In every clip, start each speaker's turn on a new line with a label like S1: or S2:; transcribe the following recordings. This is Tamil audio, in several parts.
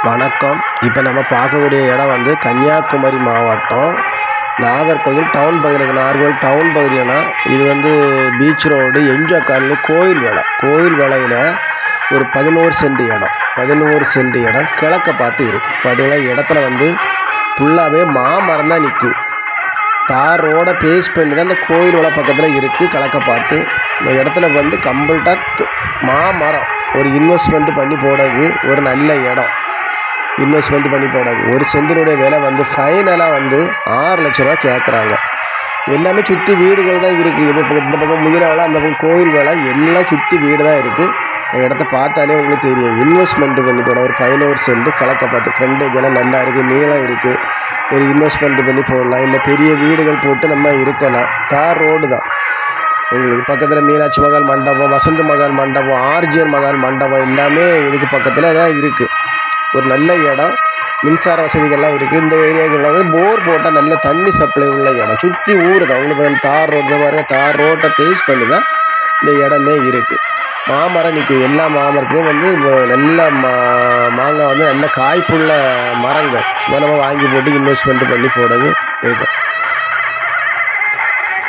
S1: வணக்கம். இப்போ நம்ம பார்க்கக்கூடிய இடம் வந்து கன்னியாகுமரி மாவட்டம் நாகர்கோவில் டவுன் பகுதியில். நாகர்கோவில் டவுன் பகுதியில்னா இது வந்து பீச் ரோடு எம்ஜிஆர் காலனி கோயில் வேலையில் ஒரு 11 சென்ட் இடம் கிழக்க பார்த்து இருக்குது. பார்த்தீங்கன்னா இடத்துல வந்து ஃபுல்லாகவே மாமரம் தான் நிற்கும். தார் ரோடை பேஸ் பண்ணி தான் இந்த கோயில் வேலை பக்கத்தில் இருக்குது. கிழக்க பார்த்து இந்த இடத்துல வந்து கம்ப்ளீட்டாக மாமரம். ஒரு இன்வெஸ்ட்மெண்ட் பண்ணி போடுறது ஒரு நல்ல இடம். ஒரு சென்டினுடைய விலை வந்து ஃபைனலாக வந்து 6 லட்ச ரூபா கேட்குறாங்க. எல்லாமே சுற்றி வீடுகள் தான் இருக்குது. இது இந்த பக்கம் முயல வேலை, அந்த பக்கம் கோயில் வேலை, எல்லாம் சுற்றி வீடு தான் இருக்குது. இடத்த பார்த்தாலே உங்களுக்கு தெரியும். இன்வெஸ்ட்மெண்ட் பண்ணி போட ஒரு 11 சென்ட் கிழக்க பார்த்து ஃப்ரண்டேஜ் எல்லாம் நல்லா இருக்குது, நீளம் இருக்குது. ஒரு இன்வெஸ்ட்மெண்ட் பண்ணி போடலாம். இல்லை பெரிய வீடுகள் போட்டு நம்ம இருக்கலாம். தார் ரோடு தான். உங்களுக்கு பக்கத்தில் மீனாட்சி மகால் மண்டபம், வசந்த மகால் மண்டபம், ஆர்ஜிஎன் மகால் மண்டபம் எல்லாமே இதுக்கு பக்கத்தில் தான் இருக்குது. ஒரு நல்ல இடம். மின்சார வசதிகள்லாம் இருக்குது. இந்த ஏரியாக்களில் வந்து போர் போட்டால் நல்ல தண்ணி சப்ளை உள்ள இடம். சுற்றி ஊர் தான். உங்களுக்கு தார் ரோட்டில் பாருங்கள், தார் ரோட்டை பேஸ் பண்ணி தான் இந்த இடமே இருக்குது. மாமரம் நிற்கும். எல்லா மாமரத்துலேயும் வந்து நல்ல மாங்காய் வந்து நல்ல காய்ப்புள்ள மரங்கள். சும்மா நம்ம வாங்கி போட்டு இன்வெஸ்ட்மெண்ட் பண்ணி போடுறது இருக்கும்.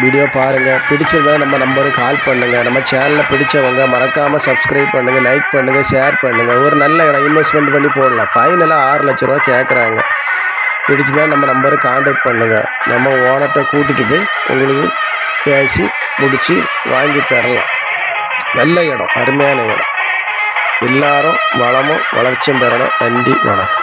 S1: வீடியோ பாருங்கள். பிடிச்சிருந்தா நம்ம நம்பருக்கு கால் பண்ணுங்கள். நம்ம சேனலில் பிடிச்சவங்க மறக்காமல் சப்ஸ்கிரைப் பண்ணுங்கள், லைக் பண்ணுங்கள், ஷேர் பண்ணுங்கள். ஒரு நல்ல இடம் இன்வெஸ்ட்மெண்ட் பண்ணி போடலாம். ஃபைனலாக 6 லட்ச ரூபா கேட்குறாங்க. பிடிச்சிருந்தா நம்ம நம்பருக்கு கான்டாக்ட் பண்ணுங்கள். நம்ம ஓனர்கிட்ட கூட்டிகிட்டு போய் உங்களுக்கு பேசி முடித்து வாங்கி தரலாம். நல்ல இடம், அருமையான இடம். எல்லாரும் வளமும் வளர்ச்சியும் பெறணும். நன்றி, வணக்கம்.